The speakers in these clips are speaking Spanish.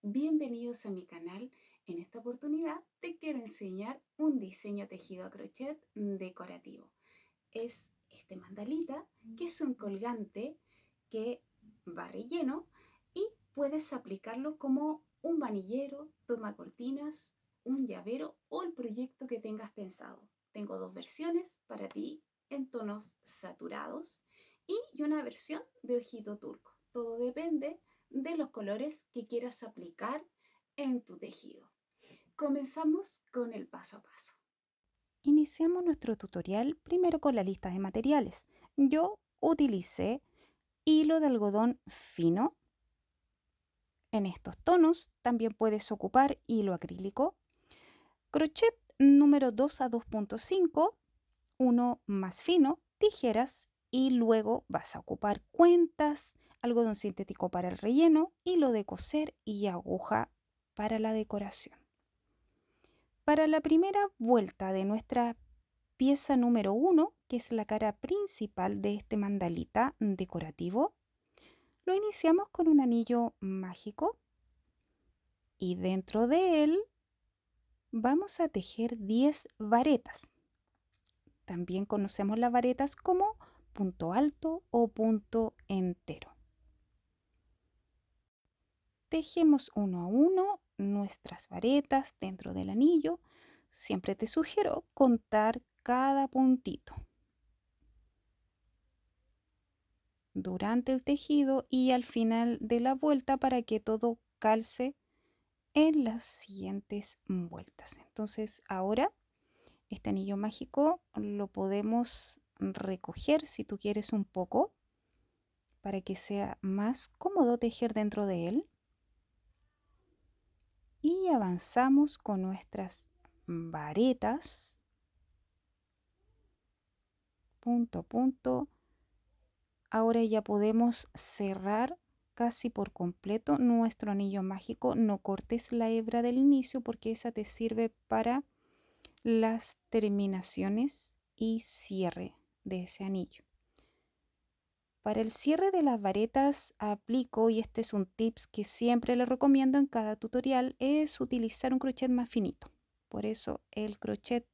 Bienvenidos a mi canal. En esta oportunidad te quiero enseñar un diseño tejido a crochet decorativo. Es este mandalita, que es un colgante que va relleno y puedes aplicarlo como un manillero, tomacortinas, un llavero o el proyecto que tengas pensado. Tengo dos versiones para ti en tonos saturados y una versión de ojito turco. Todo depende de los colores que quieras aplicar en tu tejido. Comenzamos con el paso a paso. Iniciamos nuestro tutorial primero con la lista de materiales. Yo utilicé hilo de algodón fino. En estos tonos también puedes ocupar hilo acrílico, crochet número 2 a 2.5, uno más fino, tijeras y luego vas a ocupar cuentas, algodón sintético para el relleno, hilo de coser y aguja para la decoración. Para la primera vuelta de nuestra pieza número 1, que es la cara principal de este mandalita decorativo, lo iniciamos con un anillo mágico y dentro de él vamos a tejer 10 varetas. También conocemos las varetas como punto alto o punto entero. Tejemos uno a uno nuestras varetas dentro del anillo. Siempre te sugiero contar cada puntito durante el tejido y al final de la vuelta para que todo calce en las siguientes vueltas. Entonces ahora este anillo mágico lo podemos recoger si tú quieres un poco para que sea más cómodo tejer dentro de él. Y avanzamos con nuestras varetas punto a punto. Ahora ya podemos cerrar casi por completo nuestro anillo mágico. No cortes la hebra del inicio porque esa te sirve para las terminaciones y cierre de ese anillo. Para el cierre de las varetas aplico, y este es un tips que siempre le recomiendo en cada tutorial, es utilizar un crochet más finito. Por eso el crochet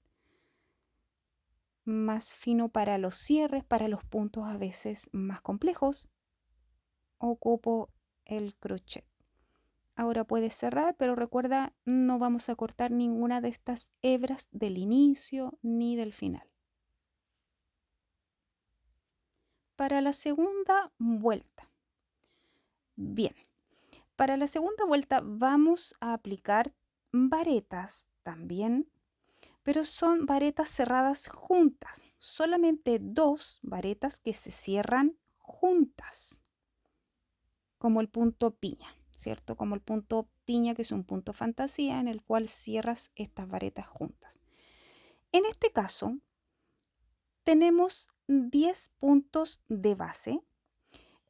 más fino para los cierres, para los puntos a veces más complejos, ocupo el crochet. Ahora puedes cerrar, pero recuerda, no vamos a cortar ninguna de estas hebras del inicio ni del final. Para la segunda vuelta. Bien, para la segunda vuelta vamos a aplicar varetas también, pero son varetas cerradas juntas. Solamente dos varetas que se cierran juntas, como el punto piña, ¿cierto? Como el punto piña, que es un punto fantasía en el cual cierras estas varetas juntas. En este caso, tenemos 10 puntos de base.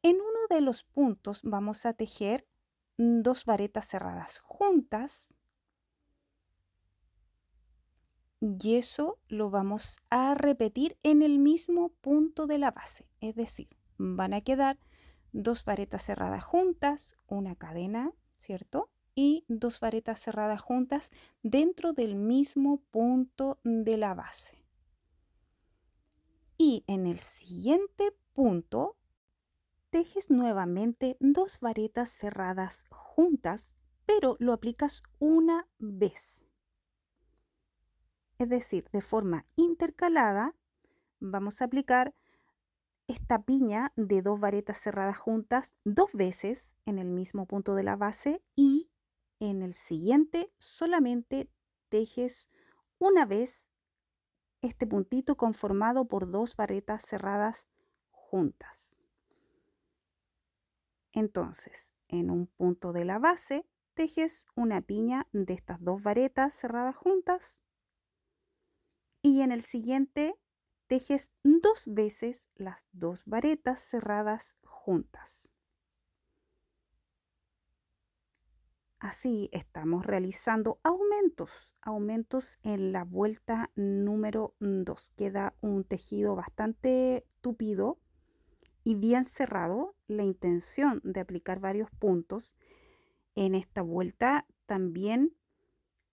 En uno de los puntos vamos a tejer dos varetas cerradas juntas y eso lo vamos a repetir en el mismo punto de la base. Es decir, van a quedar dos varetas cerradas juntas, una cadena, ¿cierto? Y dos varetas cerradas juntas dentro del mismo punto de la base. Y en el siguiente punto tejes nuevamente dos varetas cerradas juntas, pero lo aplicas una vez. Es decir, de forma intercalada vamos a aplicar esta piña de dos varetas cerradas juntas dos veces en el mismo punto de la base y en el siguiente solamente tejes una vez este puntito conformado por dos varetas cerradas juntas. Entonces, en un punto de la base tejes una piña de estas dos varetas cerradas juntas y en el siguiente tejes dos veces las dos varetas cerradas juntas. Así estamos realizando aumentos en la vuelta número 2. Queda un tejido bastante tupido y bien cerrado. La intención de aplicar varios puntos En esta vuelta también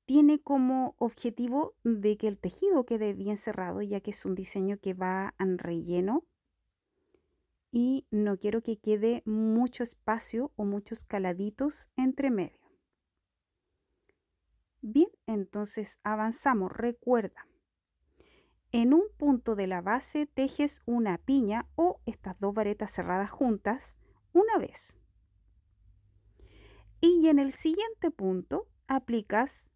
tiene como objetivo de que el tejido quede bien cerrado, ya que es un diseño que va en relleno y no quiero que quede mucho espacio o muchos caladitos entre medio. Bien, entonces avanzamos. Recuerda, en un punto de la base tejes una piña o estas dos varetas cerradas juntas una vez. Y en el siguiente punto aplicas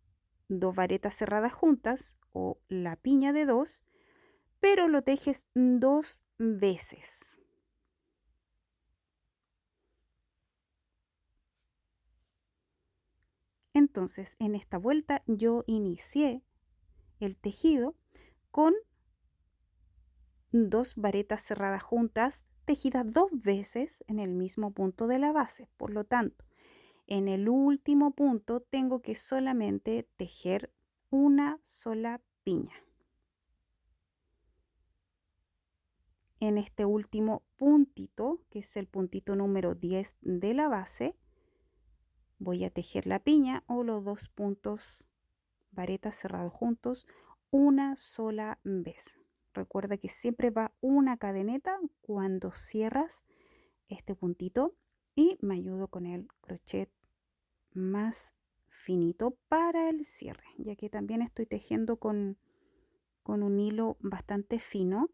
dos varetas cerradas juntas o la piña de dos, pero lo tejes dos veces. Entonces, en esta vuelta yo inicié el tejido con dos varetas cerradas juntas tejidas dos veces en el mismo punto de la base. Por lo tanto, en el último punto tengo que solamente tejer una sola piña. En este último puntito, que es el puntito número 10 de la base, voy a tejer la piña o los dos puntos varetas cerrados juntos una sola vez. Recuerda que siempre va una cadeneta cuando cierras este puntito y me ayudo con el crochet más finito para el cierre, ya que también estoy tejiendo con un hilo bastante fino,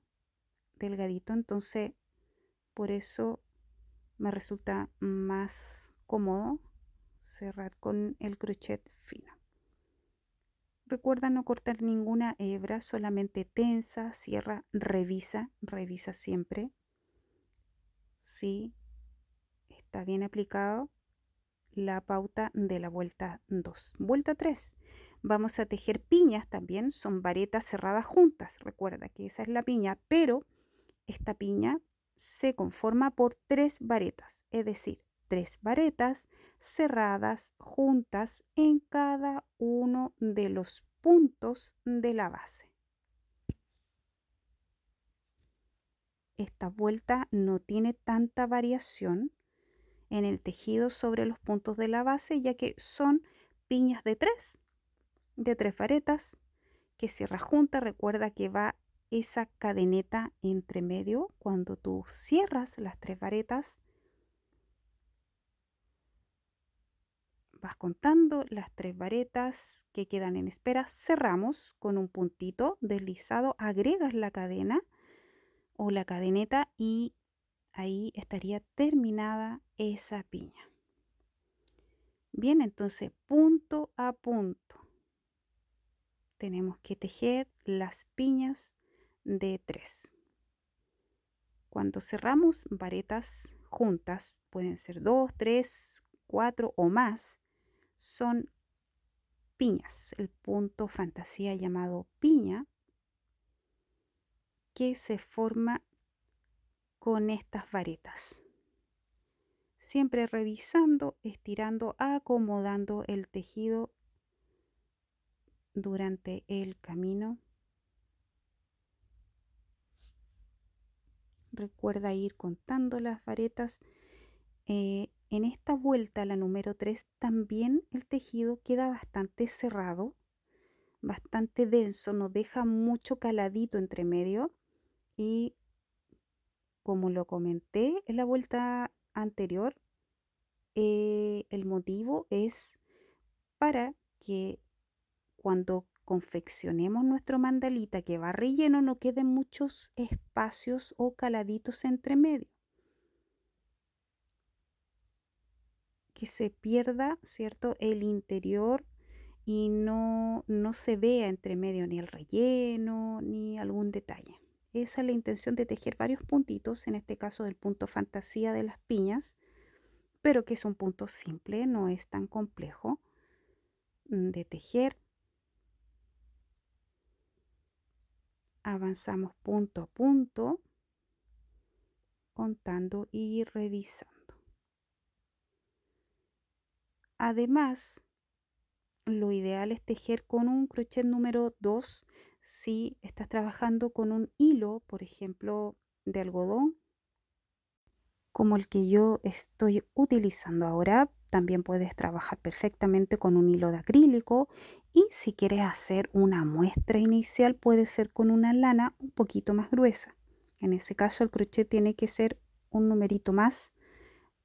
delgadito, entonces por eso me resulta más cómodo cerrar con el crochet fino. Recuerda no cortar ninguna hebra, solamente tensa, cierra, revisa siempre si está bien aplicado la pauta de la vuelta 2. Vuelta 3. Vamos a tejer piñas también, son varetas cerradas juntas. Recuerda que esa es la piña, pero esta piña se conforma por tres varetas, es decir, tres varetas cerradas juntas en cada uno de los puntos de la base. Esta vuelta no tiene tanta variación en el tejido sobre los puntos de la base, ya que son piñas de tres varetas que cierras juntas. Recuerda que va esa cadeneta entre medio cuando tú cierras las tres varetas. Vas contando las tres varetas que quedan en espera, cerramos con un puntito deslizado, agregas la cadena o la cadeneta y ahí estaría terminada esa piña. Bien, entonces punto a punto tenemos que tejer las piñas de 3. Cuando cerramos varetas juntas, pueden ser 2, 3, 4 o más, son piñas, el punto fantasía llamado piña, que se forma con estas varetas. Siempre revisando, estirando, acomodando el tejido durante el camino. Recuerda ir contando las varetas. En esta vuelta, la número 3, también el tejido queda bastante cerrado, bastante denso, no deja mucho caladito entre medio. Y como lo comenté en la vuelta anterior, el motivo es para que cuando confeccionemos nuestro mandalita que va relleno no queden muchos espacios o caladitos entre medio. Que se pierda, ¿cierto?, el interior y no se vea entre medio ni el relleno ni algún detalle. Esa es la intención de tejer varios puntitos, en este caso del punto fantasía de las piñas, pero que es un punto simple, no es tan complejo de tejer. Avanzamos punto a punto, contando y revisando. Además, lo ideal es tejer con un crochet número 2 si estás trabajando con un hilo, por ejemplo, de algodón. como el que yo estoy utilizando ahora. También puedes trabajar perfectamente con un hilo de acrílico y si quieres hacer una muestra inicial puede ser con una lana un poquito más gruesa. En ese caso el crochet tiene que ser un numerito más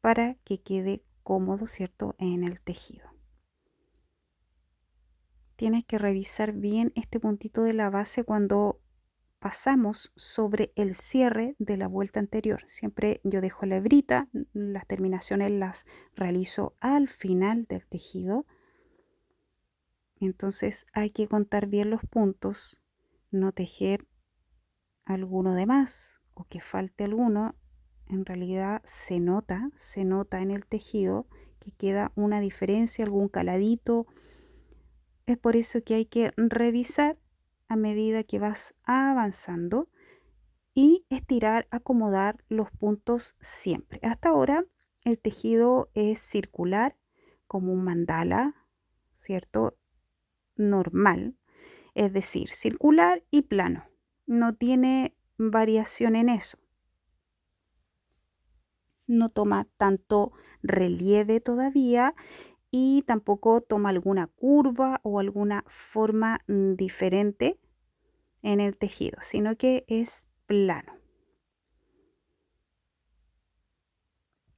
para que quede cómodo, ¿cierto?, en el tejido. Tienes que revisar bien este puntito de la base cuando pasamos sobre el cierre de la vuelta anterior. Siempre yo dejo la hebrita, las terminaciones las realizo al final del tejido. Entonces hay que contar bien los puntos, no tejer alguno de más o que falte alguno. En realidad se nota en el tejido que queda una diferencia, algún caladito. Es por eso que hay que revisar a medida que vas avanzando y estirar, acomodar los puntos siempre. Hasta ahora el tejido es circular como un mandala, ¿cierto? Normal, es decir, circular y plano. No tiene variación en eso. No toma tanto relieve todavía y tampoco toma alguna curva o alguna forma diferente en el tejido, sino que es plano.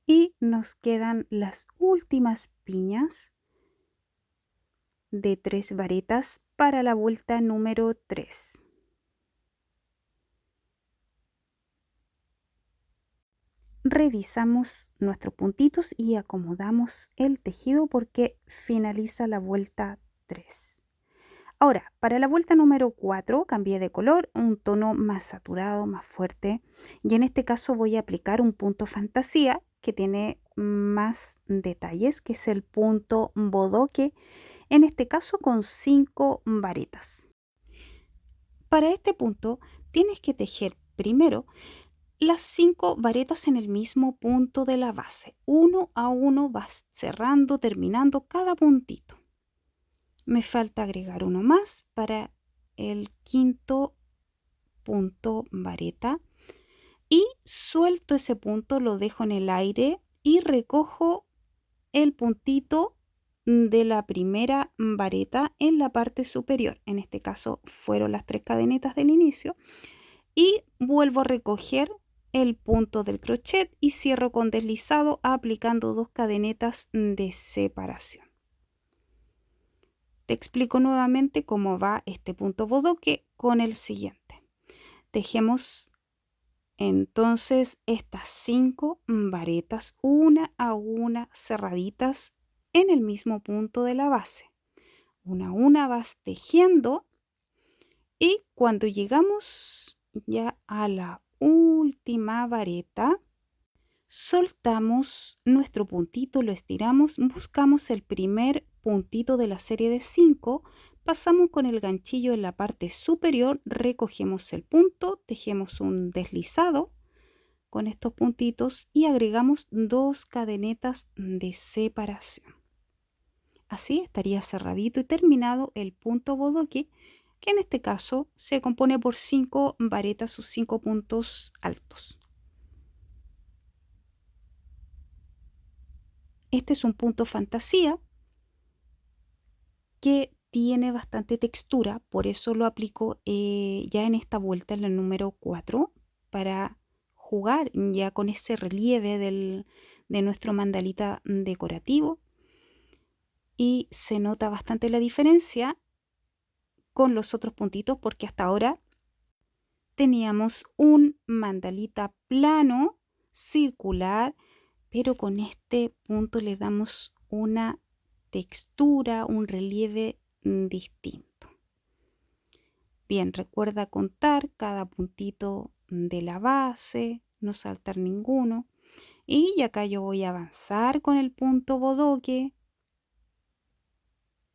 Y nos quedan las últimas piñas de 3 varetas para la vuelta número 3. Revisamos nuestros puntitos y acomodamos el tejido porque finaliza la vuelta 3. Ahora, para la vuelta número 4 cambié de color, un tono más saturado, más fuerte, y en este caso voy a aplicar un punto fantasía que tiene más detalles, que es el punto bodoque, en este caso con 5 varetas. Para este punto tienes que tejer primero las 5 varetas en el mismo punto de la base. Uno a uno vas cerrando, terminando cada puntito. Me falta agregar uno más para el quinto punto vareta y suelto ese punto, lo dejo en el aire y recojo el puntito de la primera vareta en la parte superior. En este caso fueron las 3 cadenetas del inicio y vuelvo a recoger el punto del crochet y cierro con deslizado aplicando 2 cadenetas de separación. Te explico nuevamente cómo va este punto bodoque con el siguiente. Tejemos entonces estas 5 varetas una a una cerraditas en el mismo punto de la base. Una a una vas tejiendo y cuando llegamos ya a la última vareta, soltamos nuestro puntito, lo estiramos, buscamos el primer puntito de la serie de 5, pasamos con el ganchillo en la parte superior, recogemos el punto, tejemos un deslizado con estos puntitos y agregamos 2 cadenetas de separación. Así estaría cerradito y terminado el punto bodoque, que en este caso se compone por 5 varetas o 5 puntos altos. Este es un punto fantasía que tiene bastante textura, por eso lo aplico ya en esta vuelta, en la número 4, para jugar ya con ese relieve de nuestro mandalita decorativo. Y se nota bastante la diferencia con los otros puntitos porque hasta ahora teníamos un mandalita plano, circular, pero con este punto le damos una textura, un relieve distinto. Bien, recuerda contar cada puntito de la base, no saltar ninguno. Y acá yo voy a avanzar con el punto bodoque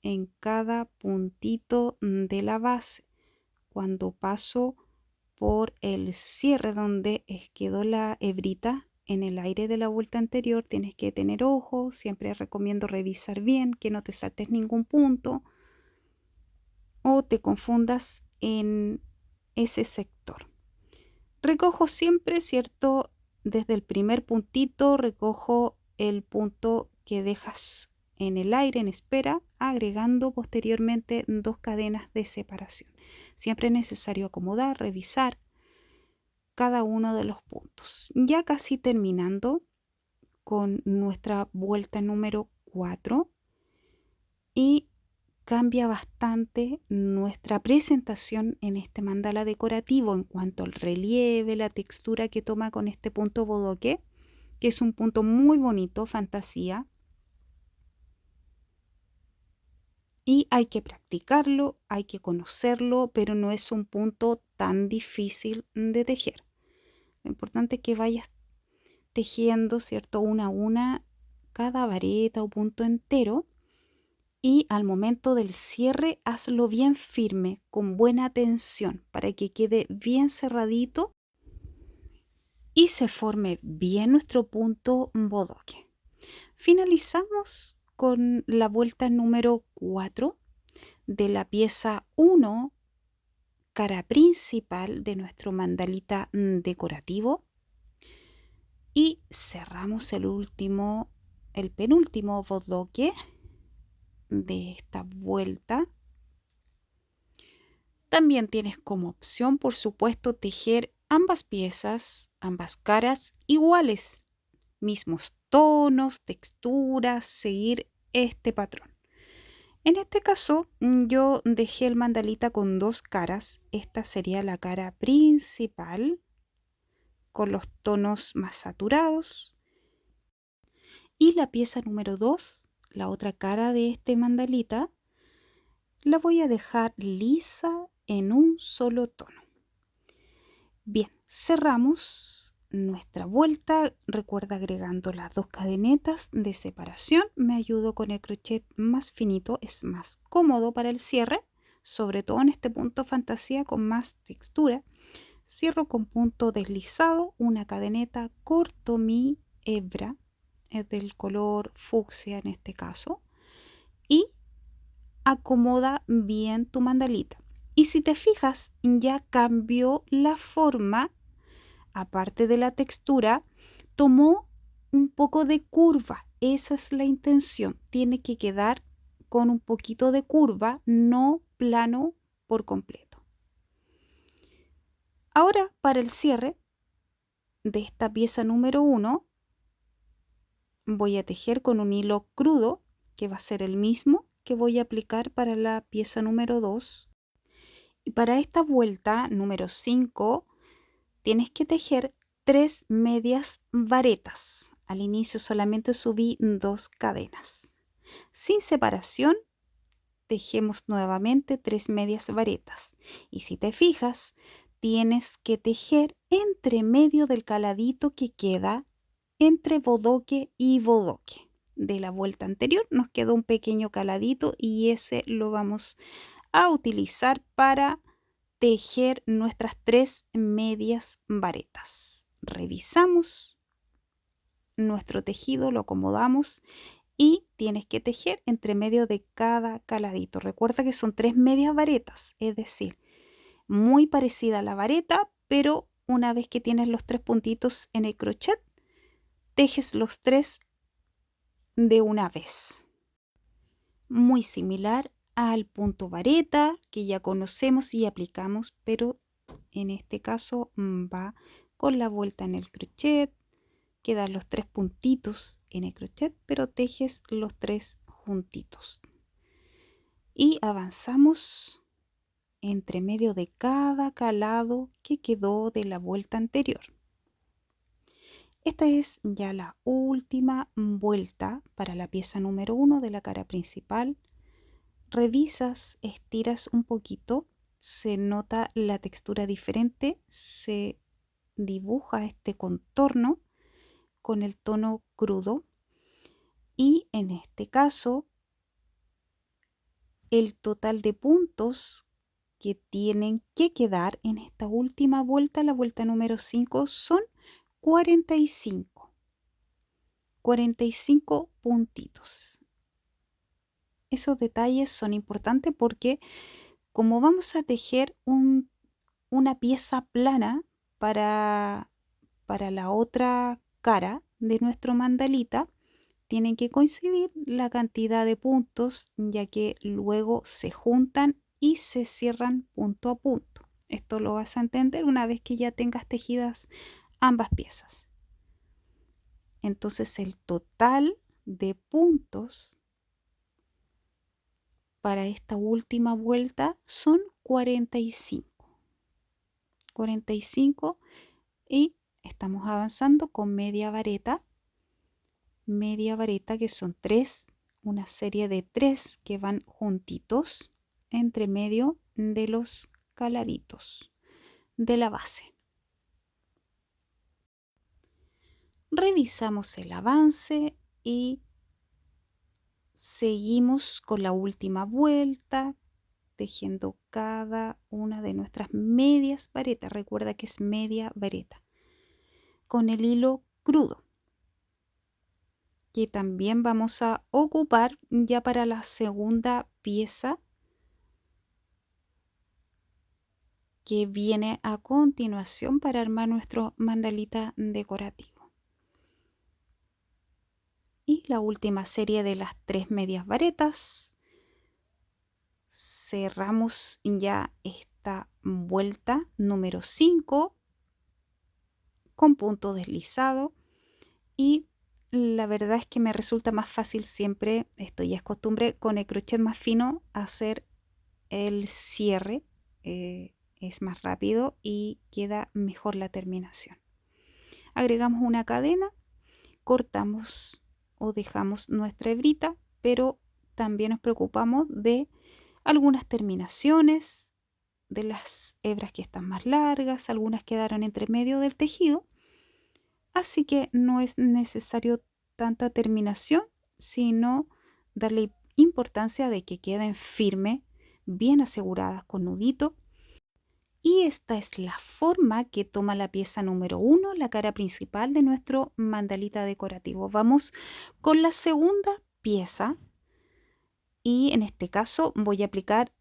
en cada puntito de la base. Cuando paso por el cierre donde quedó la hebrita en el aire de la vuelta anterior, tienes que tener ojo. Siempre recomiendo revisar bien que no te saltes ningún punto o te confundas en ese sector. Recojo siempre, ¿cierto?, desde el primer puntito recojo el punto que dejas en el aire en espera, agregando posteriormente 2 cadenas de separación. Siempre es necesario acomodar, revisar cada uno de los puntos. Ya casi terminando con nuestra vuelta número 4, y cambia bastante nuestra presentación en este mandala decorativo en cuanto al relieve, la textura que toma con este punto bodoque, que es un punto muy bonito, fantasía. Y hay que practicarlo, hay que conocerlo, pero no es un punto tan difícil de tejer. Lo importante es que vayas tejiendo, ¿cierto? Una a una, cada vareta o punto entero. Y al momento del cierre, hazlo bien firme, con buena tensión, para que quede bien cerradito y se forme bien nuestro punto bodoque. Finalizamos con la vuelta número 4 de la pieza 1, cara principal de nuestro mandalita decorativo, y cerramos el penúltimo bodoque de esta vuelta. También tienes como opción, por supuesto, tejer ambas piezas, ambas caras iguales, mismos tonos, texturas, seguir este patrón. En este caso, yo dejé el mandalita con 2 caras. Esta sería la cara principal con los tonos más saturados. Y la pieza número 2, la otra cara de este mandalita, la voy a dejar lisa en un solo tono. Bien, cerramos nuestra vuelta. Recuerda, agregando las 2 cadenetas de separación. Me ayudo con el crochet más finito, es más cómodo para el cierre, sobre todo en este punto fantasía con más textura. Cierro con punto deslizado, una cadeneta, corto mi hebra, es del color fucsia en este caso, y acomoda bien tu mandalita. Y si te fijas, ya cambió la forma. Aparte de la textura, tomó un poco de curva. Esa es la intención. Tiene que quedar con un poquito de curva, no plano por completo. Ahora, para el cierre de esta pieza número 1, voy a tejer con un hilo crudo, que va a ser el mismo que voy a aplicar para la pieza número 2. Y para esta vuelta número 5, tienes que tejer 3 medias varetas. Al inicio solamente subí 2 cadenas. Sin separación, tejemos nuevamente 3 medias varetas. Y si te fijas, tienes que tejer entre medio del caladito que queda entre bodoque y bodoque. De la vuelta anterior nos quedó un pequeño caladito y ese lo vamos a utilizar para tejer nuestras 3 medias varetas. Revisamos nuestro tejido, lo acomodamos y tienes que tejer entre medio de cada caladito. Recuerda que son 3 medias varetas, es decir, muy parecida a la vareta, pero una vez que tienes los 3 puntitos en el crochet, tejes los 3 de una vez. Muy similar al punto vareta que ya conocemos y aplicamos, pero en este caso va con la vuelta en el crochet. Quedan los 3 puntitos en el crochet, pero tejes los 3 juntitos. Y avanzamos entre medio de cada calado que quedó de la vuelta anterior. Esta es ya la última vuelta para la pieza número 1 de la cara principal. Revisas, estiras un poquito, se nota la textura diferente, se dibuja este contorno con el tono crudo, y en este caso el total de puntos que tienen que quedar en esta última vuelta, la vuelta número 5, son 45 puntitos. Esos detalles son importantes porque como vamos a tejer una pieza plana para para la otra cara de nuestro mandalita tienen que coincidir la cantidad de puntos, ya que luego se juntan y se cierran punto a punto. Esto lo vas a entender una vez que ya tengas tejidas ambas piezas. Entonces el total de puntos para esta última vuelta son 45. 45 y estamos avanzando con media vareta que son 3, una serie de 3 que van juntitos entre medio de los caladitos de la base. Revisamos el avance y seguimos con la última vuelta tejiendo cada una de nuestras medias varetas. Recuerda que es media vareta con el hilo crudo, que también vamos a ocupar ya para la segunda pieza que viene a continuación para armar nuestro mandalita decorativo. Y la última serie de las 3 medias varetas. Cerramos ya esta vuelta número 5 con punto deslizado, y la verdad es que me resulta más fácil siempre, esto ya es costumbre, con el crochet más fino hacer el cierre, es más rápido y queda mejor la terminación. Agregamos una cadena, cortamos o dejamos nuestra hebrita, pero también nos preocupamos de algunas terminaciones, de las hebras que están más largas, algunas quedaron entre medio del tejido, así que no es necesario tanta terminación, sino darle importancia de que queden firmes, bien aseguradas con nudito. Y esta es la forma que toma la pieza número 1, la cara principal de nuestro mandalita decorativo. Vamos con la segunda pieza y en este caso voy a aplicar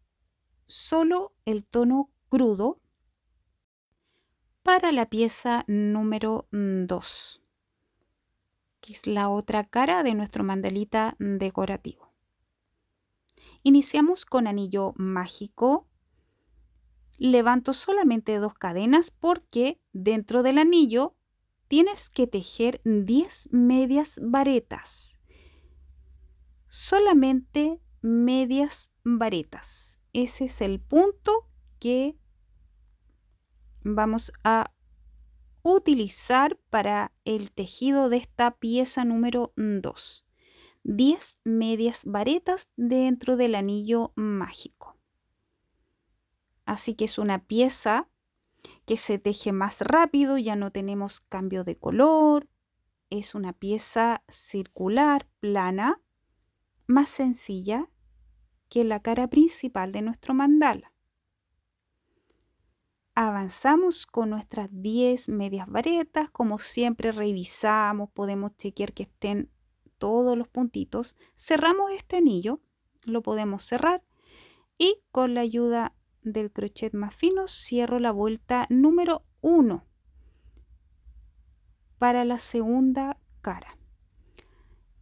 solo el tono crudo para la pieza número 2, que es la otra cara de nuestro mandalita decorativo. Iniciamos con anillo mágico. Levanto solamente 2 cadenas porque dentro del anillo tienes que tejer 10 medias varetas. Solamente medias varetas. Ese es el punto que vamos a utilizar para el tejido de esta pieza número 2. 10 medias varetas dentro del anillo mágico. Así que es una pieza que se teje más rápido, ya no tenemos cambio de color. Es una pieza circular, plana, más sencilla que la cara principal de nuestro mandala. Avanzamos con nuestras 10 medias varetas, como siempre revisamos, podemos chequear que estén todos los puntitos. Cerramos este anillo, lo podemos cerrar y con la ayuda del crochet más fino cierro la vuelta número 1 para la segunda cara.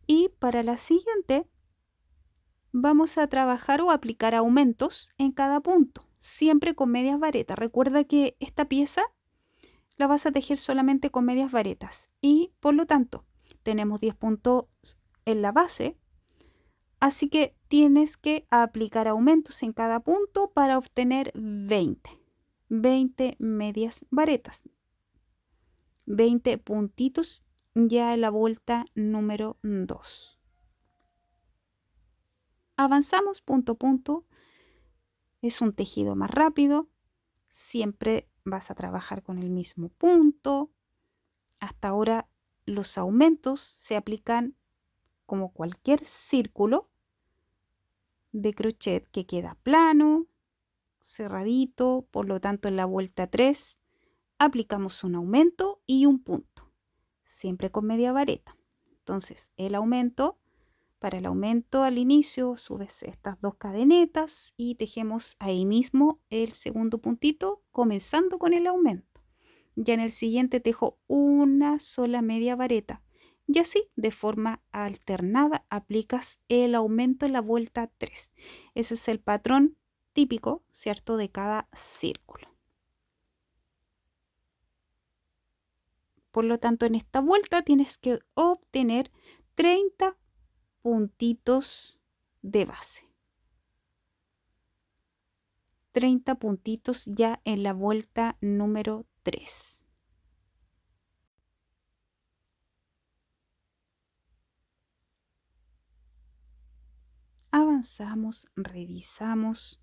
Y para la siguiente vamos a trabajar o aplicar aumentos en cada punto, siempre con medias varetas. Recuerda que esta pieza la vas a tejer solamente con medias varetas y por lo tanto tenemos 10 puntos en la base, así que tienes que aplicar aumentos en cada punto para obtener 20 medias varetas, 20 puntitos ya en la vuelta número 2. Avanzamos punto a punto, es un tejido más rápido, siempre vas a trabajar con el mismo punto. Hasta ahora los aumentos se aplican como cualquier círculo de crochet que queda plano, cerradito, por lo tanto en la vuelta 3 aplicamos un aumento y un punto, siempre con media vareta. Entonces para el aumento al inicio subes estas 2 cadenetas y tejemos ahí mismo el segundo puntito comenzando con el aumento. Ya en el siguiente tejo una sola media vareta. Y así, de forma alternada, aplicas el aumento en la vuelta 3. Ese es el patrón típico, ¿cierto?, de cada círculo. Por lo tanto, en esta vuelta tienes que obtener 30 puntitos de base. 30 puntitos ya en la vuelta número 3. Avanzamos, revisamos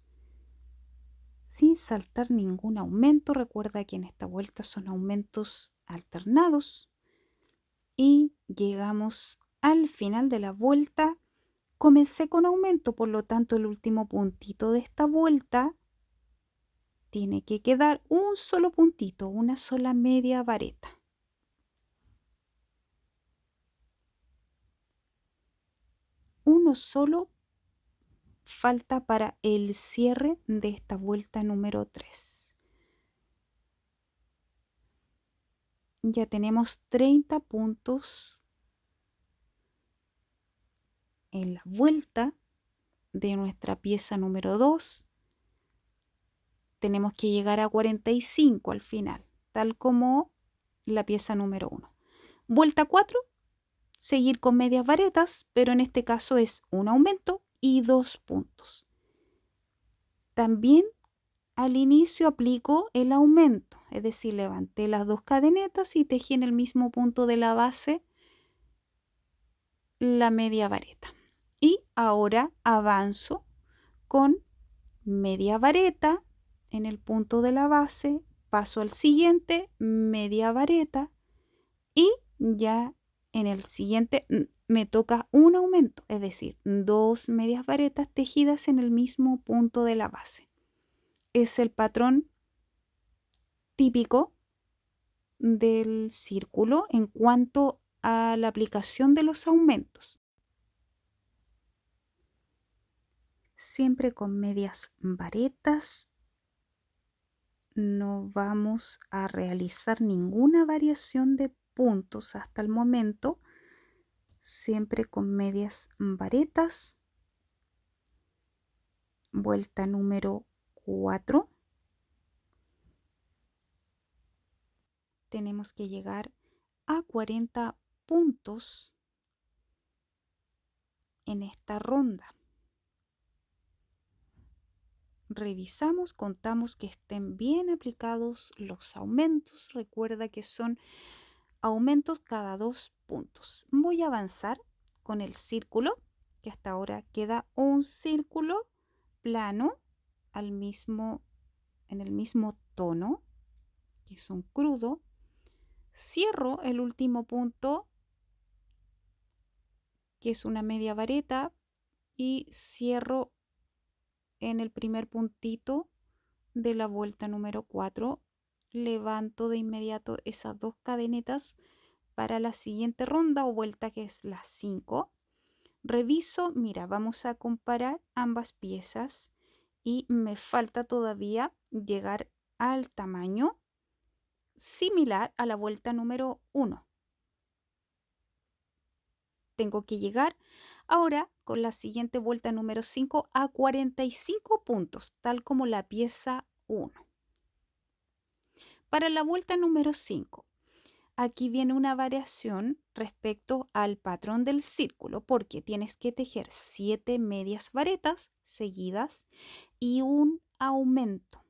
sin saltar ningún aumento. Recuerda que en esta vuelta son aumentos alternados. Y llegamos al final de la vuelta. Comencé con aumento, por lo tanto el último puntito de esta vuelta tiene que quedar un solo puntito, una sola media vareta. Uno solo falta para el cierre de esta vuelta número 3. Ya tenemos 30 puntos en la vuelta de nuestra pieza número 2. Tenemos que llegar a 45 al final, tal como la pieza número 1. Vuelta 4, seguir con medias varetas, pero en este caso es un aumento y 2 puntos. También al inicio aplico el aumento, es decir, levanté las 2 cadenetas y tejí en el mismo punto de la base la media vareta. Y ahora avanzo con media vareta en el punto de la base, paso al siguiente, media vareta, y ya en el siguiente me toca un aumento, es decir, 2 medias varetas tejidas en el mismo punto de la base. Es el patrón típico del círculo en cuanto a la aplicación de los aumentos. Siempre con medias varetas. No vamos a realizar ninguna variación de puntos hasta el momento. Siempre con medias varetas. Vuelta número 4. Tenemos que llegar a 40 puntos en esta ronda. Revisamos, contamos que estén bien aplicados los aumentos. Recuerda que son aumentos cada 2 puntos. Voy a avanzar con el círculo, que hasta ahora queda un círculo plano en el mismo tono, que es un crudo. Cierro el último punto, que es una media vareta, y cierro en el primer puntito de la vuelta número 4. Levanto de inmediato esas 2 cadenetas para la siguiente ronda o vuelta, que es la 5. Reviso, mira, vamos a comparar ambas piezas y me falta todavía llegar al tamaño similar a la vuelta número 1. Tengo que llegar ahora con la siguiente vuelta número 5 a 45 puntos, tal como la pieza 1. Para la vuelta número 5, aquí viene una variación respecto al patrón del círculo, porque tienes que tejer 7 medias varetas seguidas y un aumento.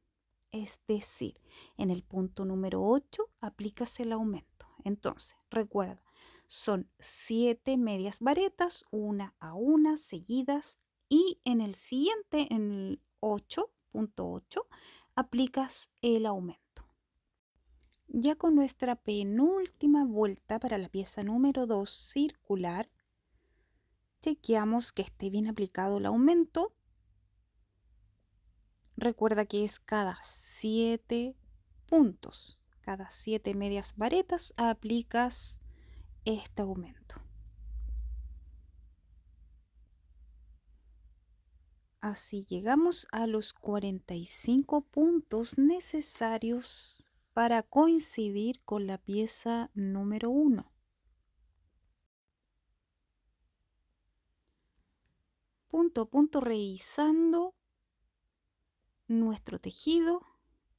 Es decir, en el punto número 8 aplicas el aumento. Entonces, recuerda, son 7 medias varetas, una a una, seguidas, y en el siguiente, en el 8.8, aplicas el aumento. Ya con nuestra penúltima vuelta para la pieza número 2 circular, chequeamos que esté bien aplicado el aumento. Recuerda que es cada 7 puntos, cada 7 medias varetas aplicas este aumento. Así llegamos a los 45 puntos necesarios para coincidir con la pieza número 1. Punto a punto revisando nuestro tejido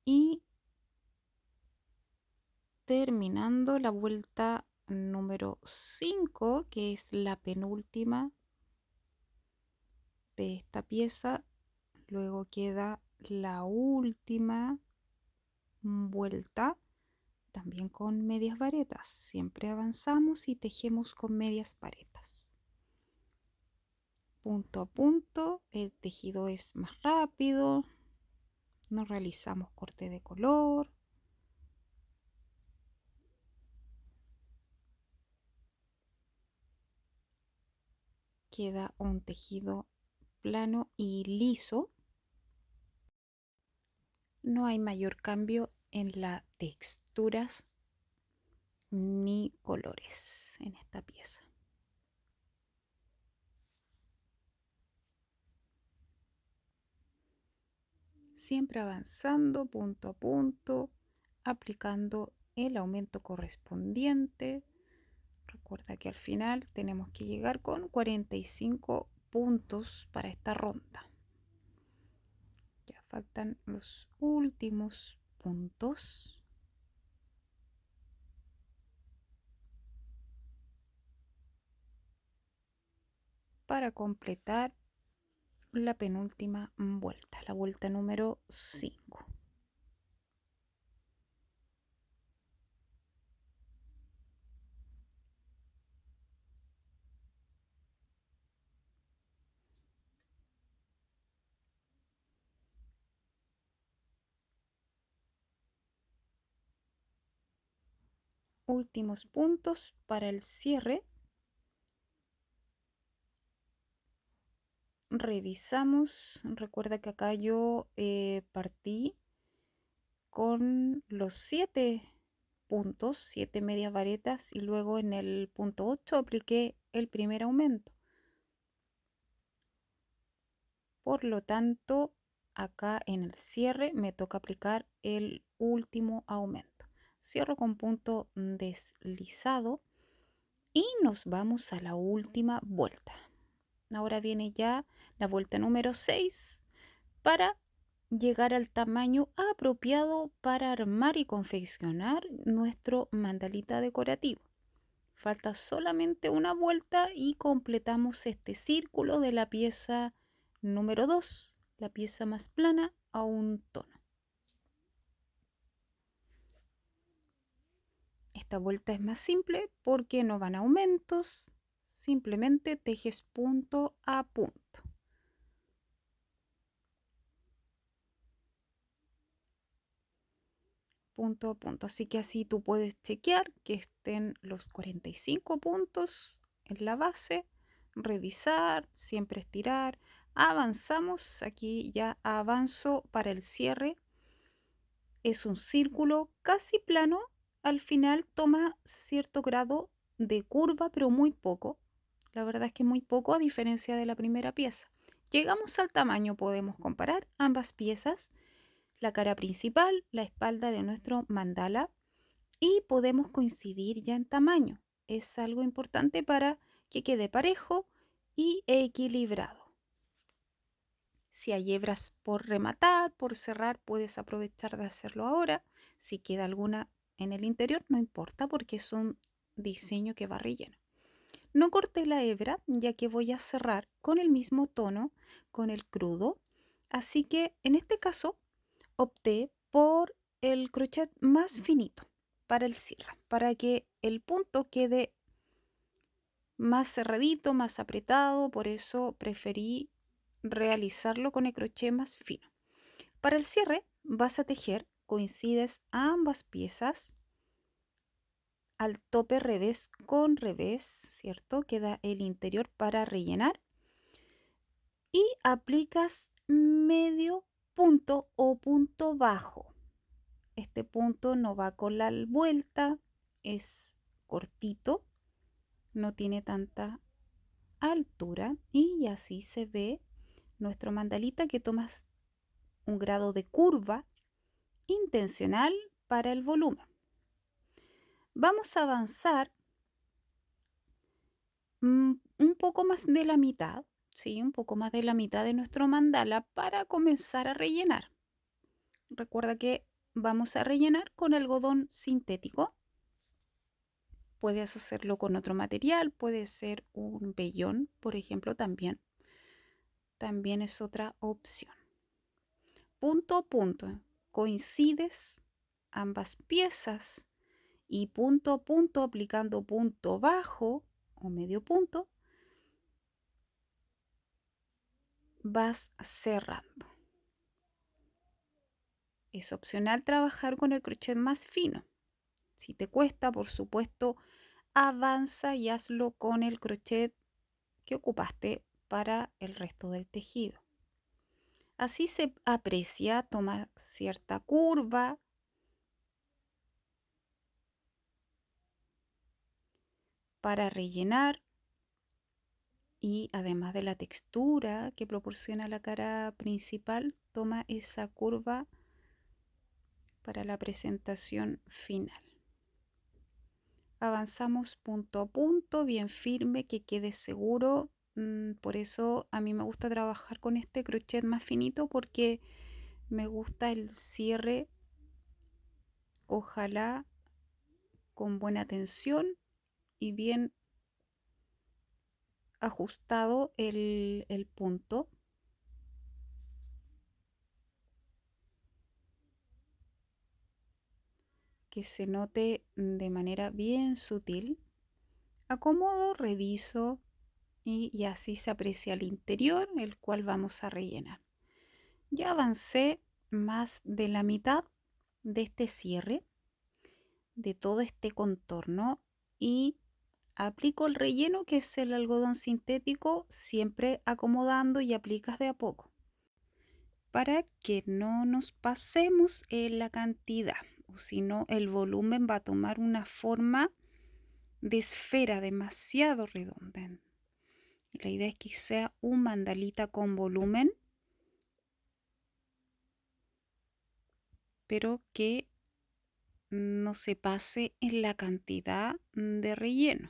y terminando la vuelta número 5, que es la penúltima de esta pieza. Luego queda la última vuelta, también con medias varetas. Siempre avanzamos y tejemos con medias varetas. Punto a punto, el tejido es más rápido, no realizamos corte de color. Queda un tejido plano y liso. No hay mayor cambio en las texturas ni colores en esta pieza. Siempre avanzando punto a punto, aplicando el aumento correspondiente. Recuerda que al final tenemos que llegar con 45 puntos para esta ronda. Ya faltan los últimos puntos. Para completar la penúltima vuelta, la vuelta número 5. Últimos puntos para el cierre. Revisamos, recuerda que acá yo partí con los 7 puntos, 7 medias varetas, y luego en el punto 8 apliqué el primer aumento. Por lo tanto, acá en el cierre me toca aplicar el último aumento. Cierro con punto deslizado y nos vamos a la última vuelta. Ahora viene ya la vuelta número 6 para llegar al tamaño apropiado para armar y confeccionar nuestro mandalita decorativo. Falta solamente una vuelta y completamos este círculo de la pieza número 2, la pieza más plana a un tono. Esta vuelta es más simple porque no van aumentos, simplemente tejes punto a punto. Punto a punto, así que así tú puedes chequear que estén los 45 puntos en la base, revisar, siempre estirar. Avanzamos, aquí ya avanzo para el cierre. Es un círculo casi plano, al final toma cierto grado de curva, pero muy poco. La verdad es que muy poco a diferencia de la primera pieza. Llegamos al tamaño, podemos comparar ambas piezas, la cara principal, la espalda de nuestro mandala, y podemos coincidir ya en tamaño. Es algo importante para que quede parejo y equilibrado. Si hay hebras por rematar, por cerrar, puedes aprovechar de hacerlo ahora. Si queda alguna en el interior, no importa porque es un diseño que va relleno. No corté la hebra ya que voy a cerrar con el mismo tono, con el crudo. Así que en este caso opté por el crochet más finito para el cierre, para que el punto quede más cerradito, más apretado. Por eso preferí realizarlo con el crochet más fino. Para el cierre vas a tejer, coincides ambas piezas al tope revés con revés, ¿cierto? Queda el interior para rellenar y aplicas medio punto o punto bajo. Este punto no va con la vuelta, es cortito, no tiene tanta altura y así se ve nuestro mandalita que tomas un grado de curva intencional para el volumen. Vamos a avanzar un poco más de la mitad, ¿sí? Un poco más de la mitad de nuestro mandala para comenzar a rellenar. Recuerda que vamos a rellenar con algodón sintético. Puedes hacerlo con otro material, puede ser un vellón, por ejemplo, también. También es otra opción. Punto a punto, coincides ambas piezas y punto a punto aplicando punto bajo o medio punto, vas cerrando. Es opcional trabajar con el crochet más fino. Si te cuesta, por supuesto, avanza y hazlo con el crochet que ocupaste para el resto del tejido. Así se aprecia, toma cierta curva para rellenar y además de la textura que proporciona la cara principal, toma esa curva para la presentación final. Avanzamos punto a punto, bien firme, que quede seguro. Por eso a mí me gusta trabajar con este crochet más finito porque me gusta el cierre, ojalá con buena tensión y bien ajustado el punto. Que se note de manera bien sutil. Acomodo, reviso y así se aprecia el interior, el cual vamos a rellenar. Ya avancé más de la mitad de este cierre, de todo este contorno y aplico el relleno que es el algodón sintético, siempre acomodando y aplicas de a poco para que no nos pasemos en la cantidad, o si no el volumen va a tomar una forma de esfera demasiado redonda. La idea es que sea un mandalita con volumen, pero que no se pase en la cantidad de relleno.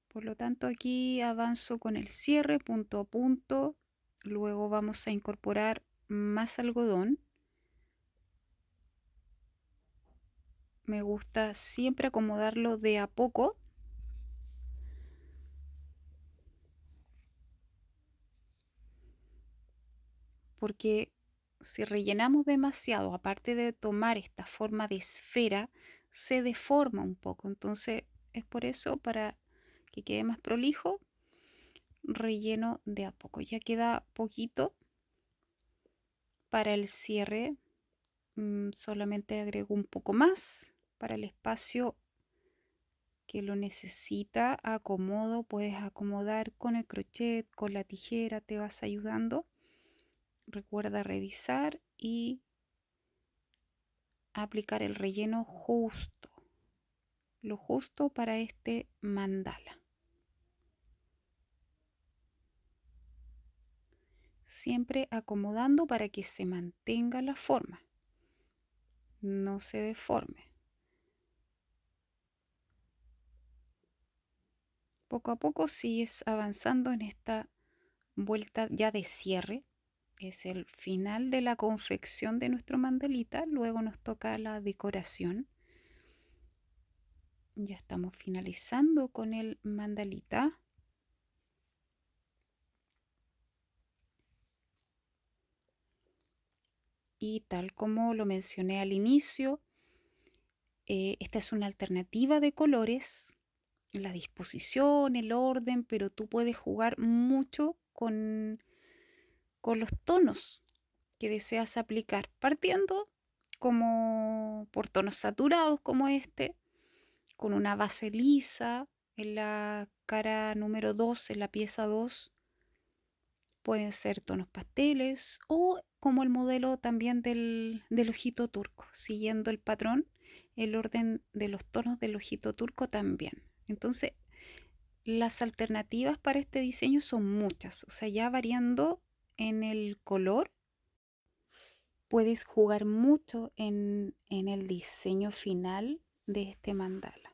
Por lo tanto, aquí avanzo con el cierre punto a punto. Luego vamos a incorporar más algodón. Me gusta siempre acomodarlo de a poco. Porque si rellenamos demasiado, aparte de tomar esta forma de esfera, se deforma un poco. Entonces es por eso, para que quede más prolijo, relleno de a poco. Ya queda poquito para el cierre. Solamente agrego un poco más para el espacio que lo necesita. Acomodo, puedes acomodar con el crochet, con la tijera, te vas ayudando. Recuerda revisar y aplicar el relleno justo, lo justo para este mandala. Siempre acomodando para que se mantenga la forma, no se deforme. Poco a poco sigues avanzando en esta vuelta ya de cierre. Es el final de la confección de nuestro mandalita. Luego nos toca la decoración. Ya estamos finalizando con el mandalita. Y tal como lo mencioné al inicio, esta es una alternativa de colores, la disposición, el orden, pero tú puedes jugar mucho con los tonos que deseas aplicar, partiendo como por tonos saturados como este, con una base lisa en la cara número 2, en la pieza 2. Pueden ser tonos pasteles o como el modelo también del ojito turco, siguiendo el patrón, el orden de los tonos del ojito turco también. Entonces, las alternativas para este diseño son muchas, o sea, ya variando en el color puedes jugar mucho en el diseño final de este mandala.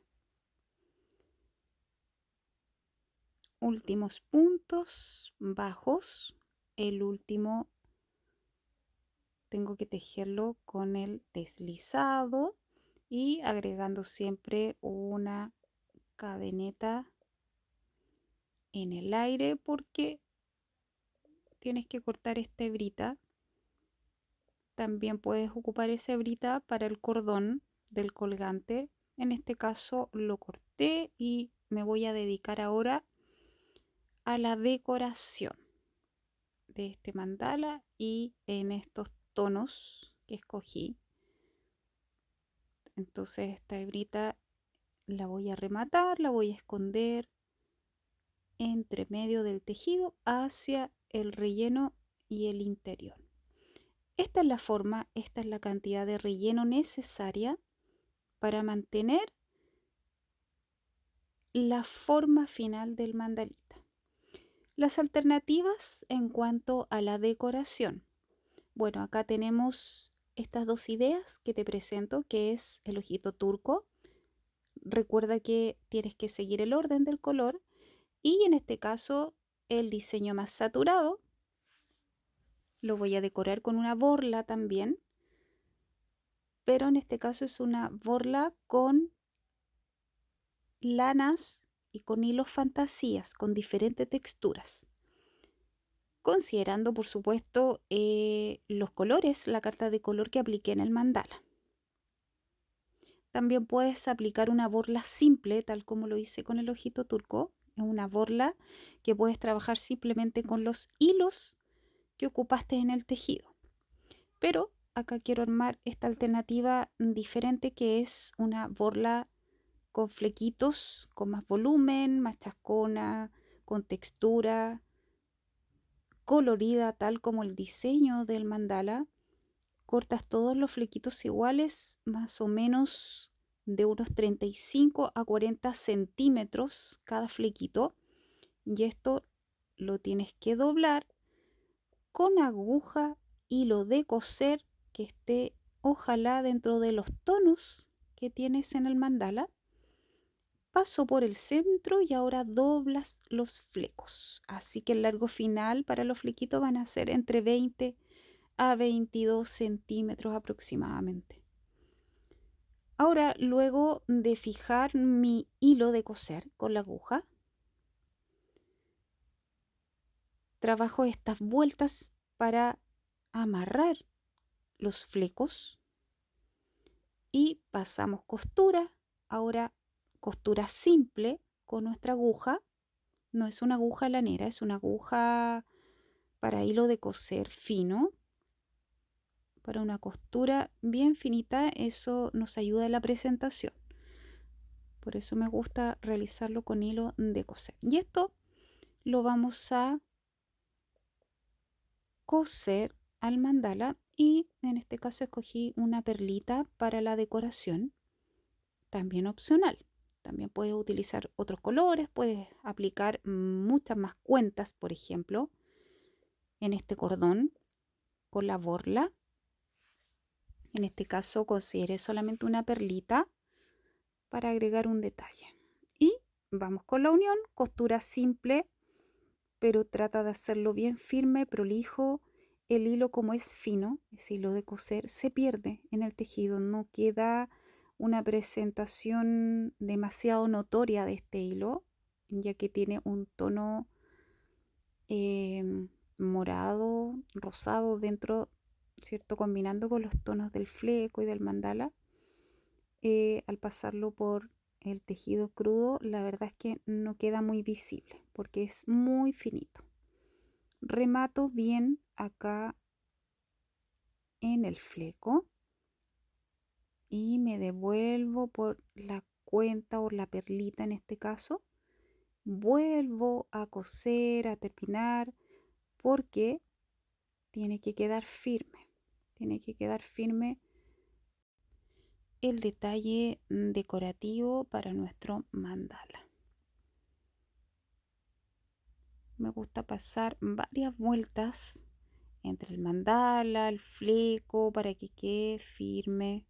Últimos puntos bajos. El último tengo que tejerlo con el deslizado y agregando siempre una cadeneta en el aire porque tienes que cortar esta hebrita. También puedes ocupar esa hebrita para el cordón del colgante. En este caso lo corté y me voy a dedicar ahora a la decoración de este mandala y en estos tonos que escogí. Entonces esta hebrita la voy a rematar, la voy a esconder entre medio del tejido hacia el relleno y el interior. Esta es la forma, esta es la cantidad de relleno necesaria para mantener la forma final del mandalita. Las alternativas en cuanto a la decoración. Bueno, acá tenemos estas dos ideas que te presento, que es el ojito turco. Recuerda que tienes que seguir el orden del color y en este caso el diseño más saturado. Lo voy a decorar con una borla también, pero en este caso es una borla con lanas y con hilos fantasías, con diferentes texturas. Considerando, por supuesto, los colores, la carta de color que apliqué en el mandala. También puedes aplicar una borla simple, tal como lo hice con el ojito turco. Es una borla que puedes trabajar simplemente con los hilos que ocupaste en el tejido. Pero acá quiero armar esta alternativa diferente, que es una borla con flequitos, con más volumen, más chascona, con textura, colorida tal como el diseño del mandala. Cortas todos los flequitos iguales, más o menos de unos 35 a 40 centímetros cada flequito. Y esto lo tienes que doblar con aguja, hilo de coser que esté ojalá dentro de los tonos que tienes en el mandala. Paso por el centro y ahora doblas los flecos. Así que el largo final para los flequitos van a ser entre 20 a 22 centímetros aproximadamente. Ahora, luego de fijar mi hilo de coser con la aguja, trabajo estas vueltas para amarrar los flecos y pasamos costura. Ahora costura simple con nuestra aguja. No es una aguja lanera, es una aguja para hilo de coser fino. Para una costura bien finita, eso nos ayuda en la presentación. Por eso me gusta realizarlo con hilo de coser. Y esto lo vamos a coser al mandala y en este caso escogí una perlita para la decoración, también opcional. También puedes utilizar otros colores, puedes aplicar muchas más cuentas, por ejemplo, en este cordón con la borla. En este caso consideré solamente una perlita para agregar un detalle. Y vamos con la unión, costura simple, pero trata de hacerlo bien firme, prolijo. El hilo, como es fino, ese hilo de coser, se pierde en el tejido, no queda una presentación demasiado notoria de este hilo, ya que tiene un tono morado, rosado dentro, ¿cierto? Combinando con los tonos del fleco y del mandala. Al pasarlo por el tejido crudo, la verdad es que no queda muy visible porque es muy finito. Remato bien acá en el fleco y me devuelvo por la cuenta o la perlita en este caso. Vuelvo a coser, a terminar, porque tiene que quedar firme. Tiene que quedar firme el detalle decorativo para nuestro mandala. Me gusta pasar varias vueltas entre el mandala, el fleco, para que quede firme,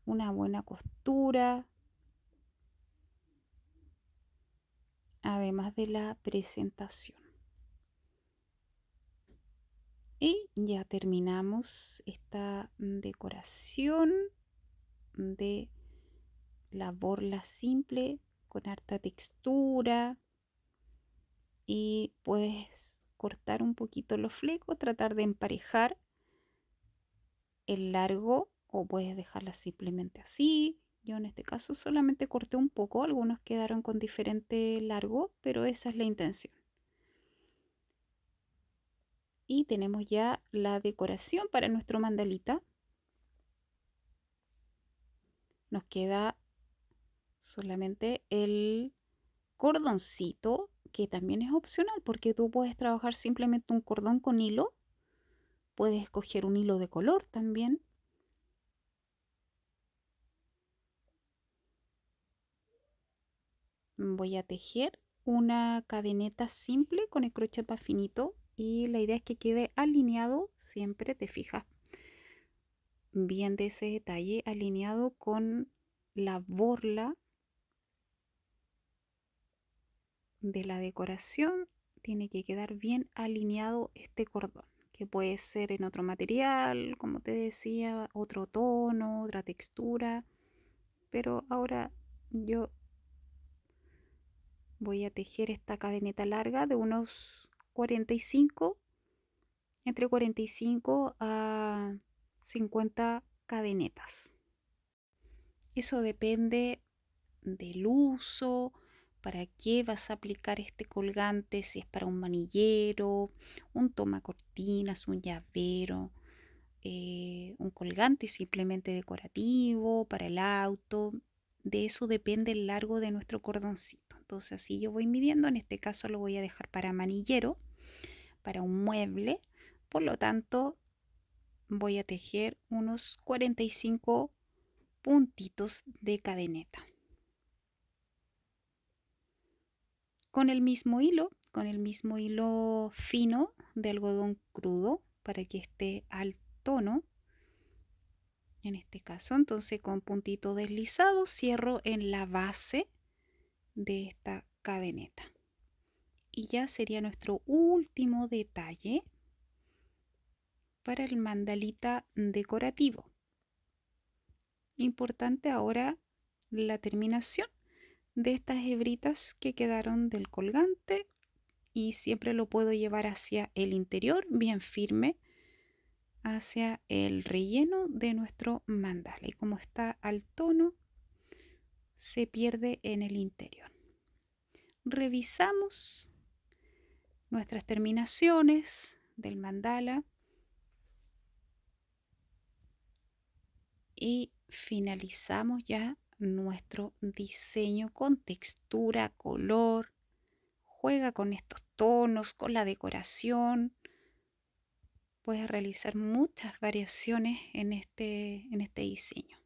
una buena costura, además de la presentación. Y ya terminamos esta decoración de la borla simple con harta textura, y puedes cortar un poquito los flecos, tratar de emparejar el largo, o puedes dejarla simplemente así. Yo en este caso solamente corté un poco, algunos quedaron con diferente largo, pero esa es la intención. Y tenemos ya la decoración para nuestro mandalita. Nos queda solamente el cordoncito, que también es opcional porque tú puedes trabajar simplemente un cordón con hilo. Puedes escoger un hilo de color también. Voy a tejer una cadeneta simple con el crochet más finito, y la idea es que quede alineado, siempre te fijas bien de ese detalle, alineado con la borla de la decoración. Tiene que quedar bien alineado este cordón, que puede ser en otro material, como te decía, otro tono, otra textura, pero ahora yo voy a tejer esta cadeneta larga de unos 45, entre 45 a 50 cadenetas. Eso depende del uso, para qué vas a aplicar este colgante, si es para un manillero, un tomacortinas, un llavero, un colgante simplemente decorativo para el auto. De eso depende el largo de nuestro cordoncito. Entonces así yo voy midiendo. En este caso lo voy a dejar para manillero, para un mueble. Por lo tanto, voy a tejer unos 45 puntitos de cadeneta. Con el mismo hilo fino de algodón crudo, para que esté al tono. En este caso, entonces, con puntito deslizado cierro en la base de esta cadeneta. Y ya sería nuestro último detalle para el mandalita decorativo. Importante ahora la terminación de estas hebritas que quedaron del colgante, y siempre lo puedo llevar hacia el interior, bien firme, hacia el relleno de nuestro mandala, y como está al tono se pierde en el interior. Revisamos nuestras terminaciones del mandala y finalizamos ya nuestro diseño con textura, color. Juega con estos tonos, con la decoración. Puedes realizar muchas variaciones en este diseño.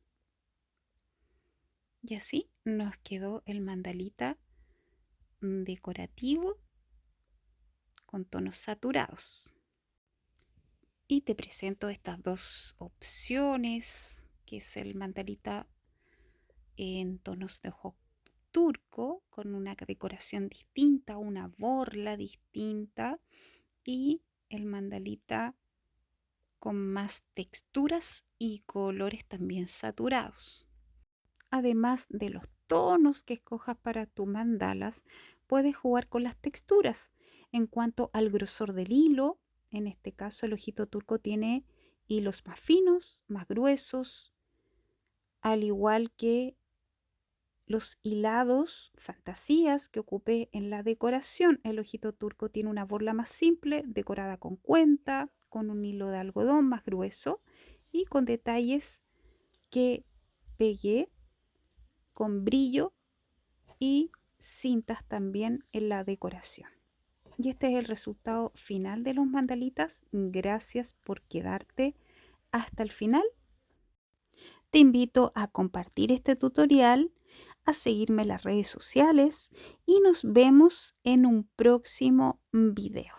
Y así nos quedó el mandalita decorativo con tonos saturados. Y te presento estas dos opciones, que es el mandalita en tonos de ojo turco, con una decoración distinta, una borla distinta, y el mandalita con más texturas y colores también saturados. Además de los tonos que escojas para tus mandalas, puedes jugar con las texturas. En cuanto al grosor del hilo, en este caso el ojito turco tiene hilos más finos, más gruesos, al igual que los hilados fantasías que ocupé en la decoración. El ojito turco tiene una borla más simple, decorada con cuenta, con un hilo de algodón más grueso y con detalles que pegué con brillo y cintas también en la decoración. Y este es el resultado final de los mandalitas. Gracias por quedarte hasta el final. Te invito a compartir este tutorial, a seguirme en las redes sociales, y nos vemos en un próximo video.